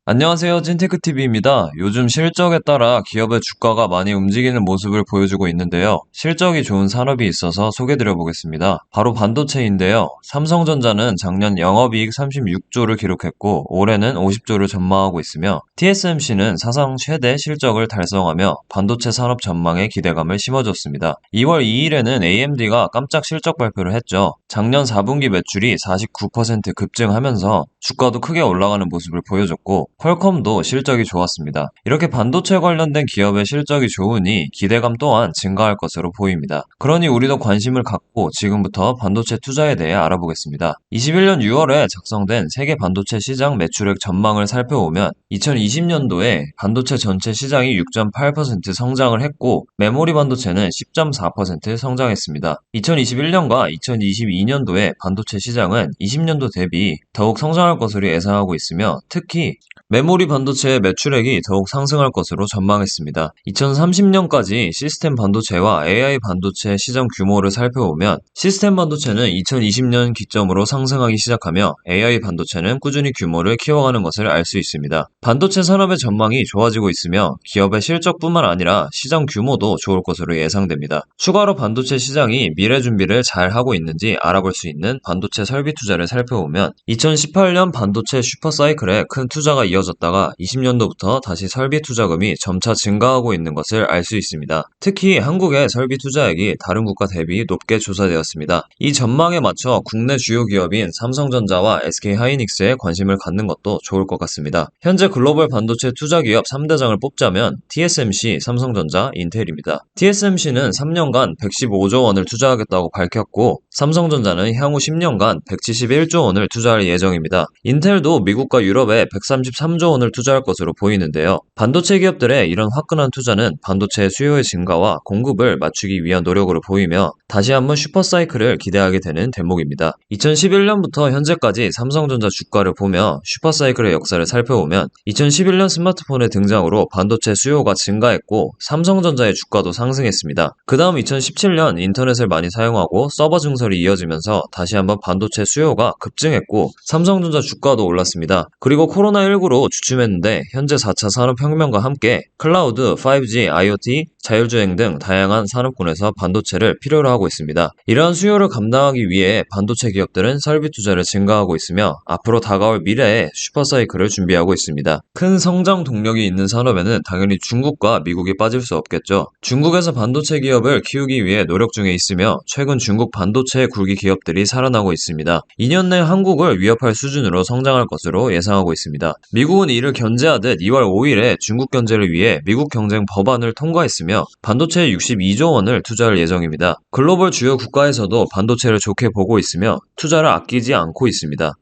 안녕하세요. 찐테크TV입니다. 요즘 실적에 따라 기업의 주가가 많이 움직이는 모습을 보여주고 있는데요. 실적이 좋은 산업이 있어서 소개드려 보겠습니다. 바로 반도체인데요. 삼성전자는 작년 영업이익 36조를 기록했고 올해는 50조를 전망하고 있으며 TSMC는 사상 최대 실적을 달성하며 반도체 산업 전망에 기대감을 심어줬습니다. 2월 2일에는 AMD가 깜짝 실적 발표를 했죠. 작년 4분기 매출이 49% 급증하면서 주가도 크게 올라가는 모습을 보여줬고 퀄컴도 실적이 좋았습니다. 이렇게 반도체 관련된 기업의 실적이 좋으니 기대감 또한 증가할 것으로 보입니다. 그러니 우리도 관심을 갖고 지금부터 반도체 투자에 대해 알아보겠습니다. 21년 6월에 작성된 세계 반도체 시장 매출액 전망을 살펴보면 2020년도에 반도체 전체 시장이 6.8% 성장을 했고 메모리 반도체는 10.4% 성장했습니다. 2021년과 2022년도에 반도체 시장은 20년도 대비 더욱 성장할 것으로 예상하고 있으며 특히 메모리 반도체의 매출액이 더욱 상승할 것으로 전망했습니다. 2030년까지 시스템 반도체와 AI 반도체 시장 규모를 살펴보면 시스템 반도체는 2020년 기점으로 상승하기 시작하며 AI 반도체는 꾸준히 규모를 키워가는 것을 알 수 있습니다. 반도체 산업의 전망이 좋아지고 있으며 기업의 실적뿐만 아니라 시장 규모도 좋을 것으로 예상됩니다. 추가로 반도체 시장이 미래 준비를 잘 하고 있는지 알아볼 수 있는 반도체 설비 투자를 살펴보면 2018년 반도체 슈퍼사이클에 큰 투자가 이어졌다가 20년도부터 다시 설비 투자금이 점차 증가하고 있는 것을 알 수 있습니다. 특히 한국의 설비 투자액이 다른 국가 대비 높게 조사되었습니다. 이 전망에 맞춰 국내 주요 기업인 삼성전자와 SK하이닉스에 관심을 갖는 것도 좋을 것 같습니다. 현재 글로벌 반도체 투자 기업 3대장을 뽑자면 TSMC, 삼성전자, 인텔입니다. TSMC는 3년간 115조 원을 투자하겠다고 밝혔고 삼성전자는 향후 10년간 171조 원을 투자할 예정입니다. 인텔도 미국과 유럽에 133조 원을 투자할 것으로 보이는데요. 반도체 기업들의 이런 화끈한 투자는 반도체 수요의 증가와 공급을 맞추기 위한 노력으로 보이며 다시 한번 슈퍼사이클을 기대하게 되는 대목입니다. 2011년부터 현재까지 삼성전자 주가를 보며 슈퍼사이클의 역사를 살펴보면 2011년 스마트폰의 등장으로 반도체 수요가 증가했고 삼성전자의 주가도 상승했습니다. 그 다음 2017년 인터넷을 많이 사용하고 서버 증설이 이어지면서 다시 한번 반도체 수요가 급증했고 삼성전자 주가도 올랐습니다. 그리고 코로나19로 주춤했는데 현재 4차 산업혁명과 함께 클라우드, 5G, IoT, 자율주행 등 다양한 산업군에서 반도체를 필요로 하고 있습니다. 이러한 수요를 감당하기 위해 반도체 기업들은 설비 투자를 증가하고 있으며 앞으로 다가올 미래에 슈퍼사이클을 준비하고 있습니다. 큰 성장 동력이 있는 산업에는 당연히 중국과 미국이 빠질 수 없겠죠. 중국에서 반도체 기업을 키우기 위해 노력 중에 있으며 최근 중국 반도체 굴기 기업들이 살아나고 있습니다. 2년 내 한국을 위협할 수준으로 성장할 것으로 예상하고 있습니다. 미국은 이를 견제하듯 2월 5일에 중국 견제를 위해 미국 경쟁 법안을 통과했으며 반도체에 62조 원을 투자할 예정입니다. 글로벌 주요 국가에서도 반도체를 좋게 보고 있으며 투자를 아끼지 않고 있습니다.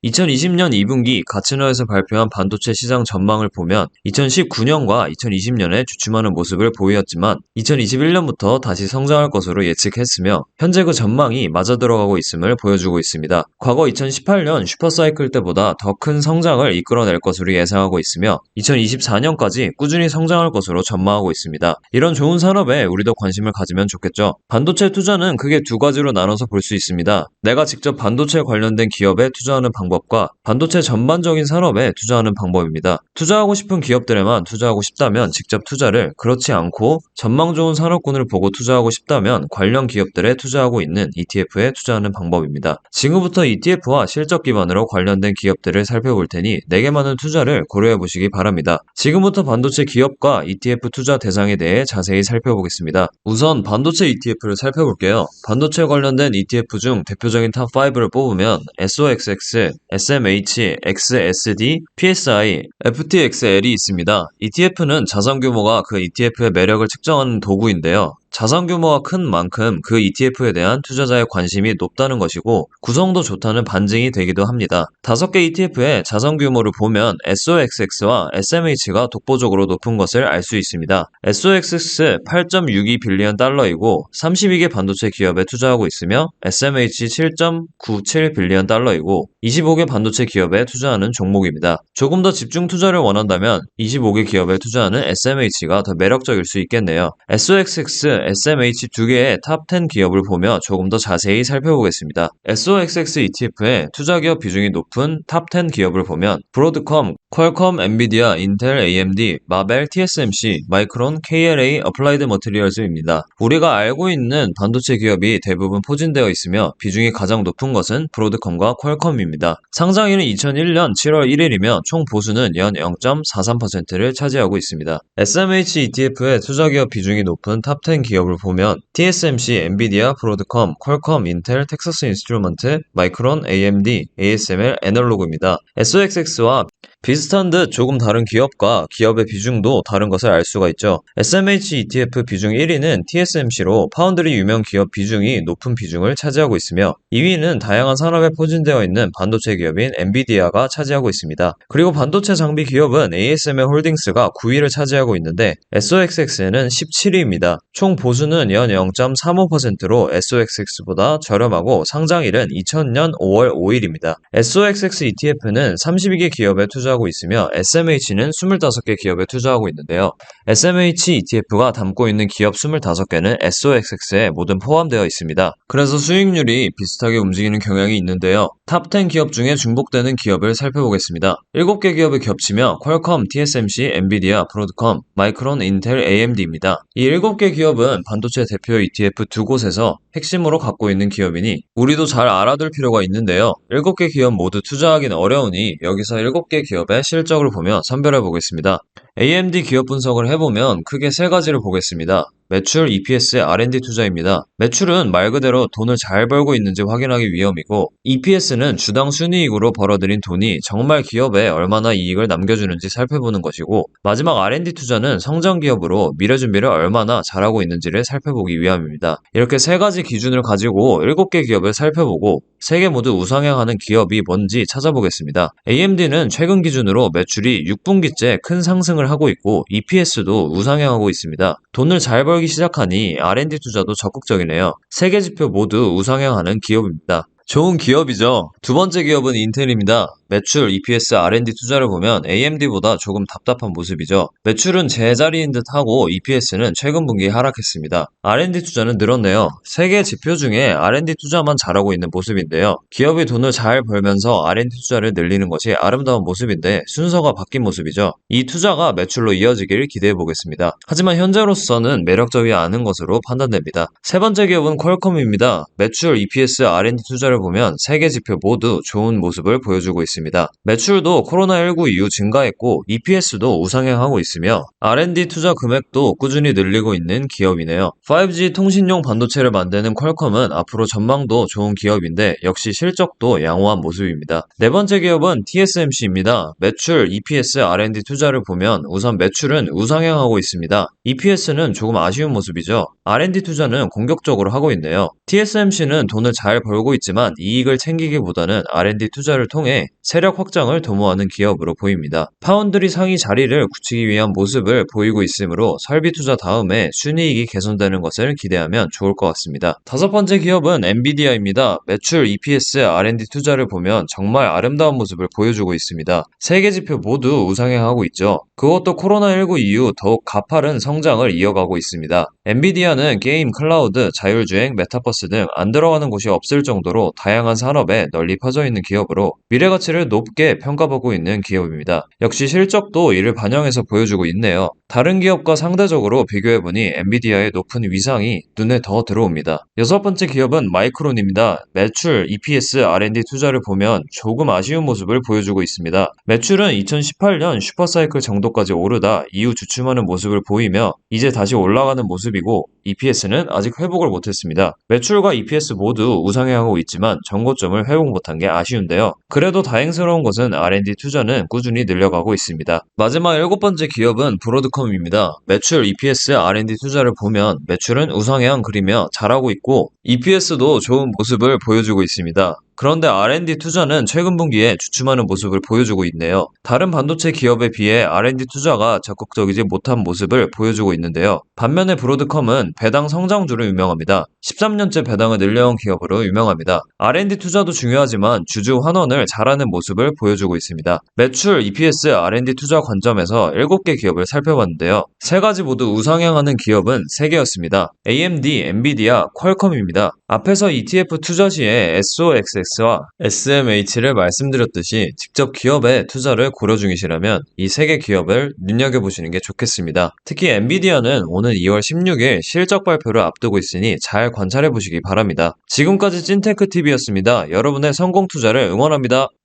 2020년 2분기 가츠너에서 발표한 반도체 시장 전망을 보면 2019년과 2020년에 주춤하는 모습을 보였지만 2021년부터 다시 성장할 것으로 예측했으며 현재 그 전망이 맞아들어가고 있음을 보여주고 있습니다. 과거 2018년 슈퍼사이클 때보다 더 큰 성장을 이끌어낼 것으로 예상하고 있으며 2024년까지 꾸준히 성장할 것으로 전망하고 있습니다. 이런 좋은 산업에 우리도 관심을 가지면 좋겠죠. 반도체 투자는 크게 두 가지로 나눠서 볼 수 있습니다. 내가 직접 반도체 관련된 기업에 투자하는 방법과 반도체 전반적인 산업에 투자하는 방법입니다. 투자하고 싶은 기업들에만 투자하고 싶다면 직접 투자를, 그렇지 않고 전망 좋은 산업군을 보고 투자하고 싶다면 관련 기업들에 투자하고 있는 ETF에 투자하는 방법입니다. 지금부터 ETF와 실적 기반으로 관련된 기업들을 살펴볼 테니 내게 맞는 투자를 고려해 보시기 바랍니다. 지금부터 반도체 기업과 ETF 투자 대상에 대해 자세히 살펴보겠습니다. 우선 반도체 ETF를 살펴볼게요. 반도체 관련된 ETF 중 대표적인 탑5를 뽑으면 SOXX, SMH, XSD, PSI, FTXL이 있습니다. ETF는 자산 규모가 그 ETF의 매력을 측정하는 도구인데요. 자산 규모가 큰 만큼 그 ETF에 대한 투자자의 관심이 높다는 것이고 구성도 좋다는 반증이 되기도 합니다. 5개 ETF의 자산 규모를 보면 SOXX와 SMH가 독보적으로 높은 것을 알 수 있습니다. SOXX 8.62 빌리언 달러이고 32개 반도체 기업에 투자하고 있으며 SMH 7.97 빌리언 달러이고 25개 반도체 기업에 투자하는 종목입니다. 조금 더 집중 투자를 원한다면 25개 기업에 투자하는 SMH가 더 매력적일 수 있겠네요. SOXX SMH 두 개의 탑 10 기업을 보며 조금 더 자세히 살펴보겠습니다. SOXX ETF의 투자 기업 비중이 높은 탑 10 기업을 보면 브로드컴, 퀄컴, 엔비디아, 인텔, AMD, 마벨, TSMC, 마이크론, KLA, 어플라이드 머티리얼즈입니다. 우리가 알고 있는 반도체 기업이 대부분 포진되어 있으며 비중이 가장 높은 것은 브로드컴과 퀄컴입니다. 상장일은 2001년 7월 1일이며 총 보수는 연 0.43%를 차지하고 있습니다. SMH ETF의 투자 기업 비중이 높은 탑 10 기업을 보면 TSMC, 엔비디아, 브로드컴, 퀄컴, 인텔, 텍사스 인스트루먼트, 마이크론, AMD, ASML, 애널로그입니다. SOXX와 비슷한 듯 조금 다른 기업과 기업의 비중도 다른 것을 알 수가 있죠. SMH ETF 비중 1위는 TSMC로 파운드리 유명 기업 비중이 높은 비중을 차지하고 있으며 2위는 다양한 산업에 포진되어 있는 반도체 기업인 엔비디아가 차지하고 있습니다. 그리고 반도체 장비 기업은 ASML 홀딩스가 9위를 차지하고 있는데 SOXX는 17위입니다. 총 보수는 연 0.35%로 SOXX보다 저렴하고 상장일은 2000년 5월 5일입니다. SOXX ETF는 32개 기업에 투자하고 있으며 SMH는 25개 기업에 투자하고 있는데요. SMH ETF가 담고 있는 기업 25개는 SOXX에 모두 포함되어 있습니다. 그래서 수익률이 비슷하게 움직이는 경향이 있는데요. 탑 10 기업 중에 중복되는 기업을 살펴보겠습니다. 7개 기업을 겹치며 퀄컴, TSMC, 엔비디아, 브로드컴, 마이크론, 인텔, AMD입니다. 이 7개 기업은 반도체 대표 ETF 두 곳에서 핵심으로 갖고 있는 기업이니 우리도 잘 알아둘 필요가 있는데요. 7개 기업 모두 투자하기는 어려우니 여기서 7개 기업의 실적을 보며 선별해 보겠습니다. AMD 기업 분석을 해보면 크게 세 가지를 보겠습니다. 매출, EPS, R&D 투자입니다. 매출은 말 그대로 돈을 잘 벌고 있는지 확인하기 위함이고 EPS는 주당 순이익으로 벌어들인 돈이 정말 기업에 얼마나 이익을 남겨주는지 살펴보는 것이고 마지막 R&D 투자는 성장 기업으로 미래 준비를 얼마나 잘하고 있는지를 살펴보기 위함입니다. 이렇게 세 가지 기준을 가지고 7개 기업을 살펴보고 3개 모두 우상향하는 기업이 뭔지 찾아보겠습니다. AMD는 최근 기준으로 매출이 6분기째 큰 상승을 하고 있고 EPS도 우상향하고 있습니다. 돈을 잘 벌기 시작하니 R&D 투자도 적극적이네요. 3개 지표 모두 우상향하는 기업입니다. 좋은 기업이죠. 두 번째 기업은 인텔입니다. 매출, EPS, R&D 투자를 보면 AMD보다 조금 답답한 모습이죠. 매출은 제자리인 듯하고 EPS는 최근 분기에 하락했습니다. R&D 투자는 늘었네요. 3개 지표 중에 R&D 투자만 잘하고 있는 모습인데요. 기업이 돈을 잘 벌면서 R&D 투자를 늘리는 것이 아름다운 모습인데 순서가 바뀐 모습이죠. 이 투자가 매출로 이어지길 기대해 보겠습니다. 하지만 현재로서는 매력적이 않은 것으로 판단됩니다. 세 번째 기업은 퀄컴입니다. 매출, EPS, R&D 투자를 보면 3개 지표 모두 좋은 모습을 보여주고 있습니다. 매출도 코로나19 이후 증가했고 EPS도 우상향하고 있으며 R&D 투자 금액도 꾸준히 늘리고 있는 기업이네요. 5G 통신용 반도체를 만드는 퀄컴은 앞으로 전망도 좋은 기업인데 역시 실적도 양호한 모습입니다. 네 번째 기업은 TSMC입니다. 매출, EPS, R&D 투자를 보면 우선 매출은 우상향하고 있습니다. EPS는 조금 아쉬운 모습이죠. R&D 투자는 공격적으로 하고 있네요. TSMC는 돈을 잘 벌고 있지만 이익을 챙기기보다는 R&D 투자를 통해 세력 확장을 도모하는 기업으로 보입니다. 파운드리 상위 자리를 굳히기 위한 모습을 보이고 있으므로 설비 투자 다음에 순이익이 개선되는 것을 기대하면 좋을 것 같습니다. 다섯 번째 기업은 엔비디아입니다. 매출, EPS, R&D 투자를 보면 정말 아름다운 모습을 보여주고 있습니다. 3개 지표 모두 우상향하고 있죠. 그것도 코로나19 이후 더욱 가파른 성장을 이어가고 있습니다. 엔비디아는 게임, 클라우드, 자율주행, 메타버스 등 안 들어가는 곳이 없을 정도로 다양한 산업에 널리 퍼져 있는 기업으로 미래 가치를 높게 평가받고 있는 기업입니다. 역시 실적도 이를 반영해서 보여주고 있네요. 다른 기업과 상대적으로 비교해보니 엔비디아의 높은 위상이 눈에 더 들어옵니다. 여섯 번째 기업은 마이크론입니다. 매출, EPS, R&D 투자를 보면 조금 아쉬운 모습을 보여주고 있습니다. 매출은 2018년 슈퍼사이클 정도까지 오르다 이후 주춤하는 모습을 보이며 이제 다시 올라가는 모습이고 EPS는 아직 회복을 못했습니다. 매출과 EPS 모두 우상향하고 있지만 전고점을 회복 못한 게 아쉬운데요. 그래도 다행스러운 것은 R&D 투자는 꾸준히 늘려가고 있습니다. 마지막 7번째 기업은 브로드컴입니다. 매출, EPS, R&D 투자를 보면 매출은 우상향 그리며 잘하고 있고 EPS도 좋은 모습을 보여주고 있습니다. 그런데 R&D 투자는 최근 분기에 주춤하는 모습을 보여주고 있네요. 다른 반도체 기업에 비해 R&D 투자가 적극적이지 못한 모습을 보여주고 있는데요. 반면에 브로드컴은 배당 성장주로 유명합니다. 13년째 배당을 늘려온 기업으로 유명합니다. R&D 투자도 중요하지만 주주 환원을 잘하는 모습을 보여주고 있습니다. 매출, EPS, R&D 투자 관점에서 7개 기업을 살펴봤는데요. 세 가지 모두 우상향하는 기업은 3개였습니다. AMD, 엔비디아, 퀄컴입니다. 앞에서 ETF 투자 시에 SOXX와 SMH를 말씀드렸듯이 직접 기업에 투자를 고려 중이시라면 이 3개 기업을 눈여겨보시는 게 좋겠습니다. 특히 엔비디아는 오는 2월 16일 실적 발표를 앞두고 있으니 잘 관찰해보시기 바랍니다. 지금까지 찐테크TV였습니다. 여러분의 성공 투자를 응원합니다.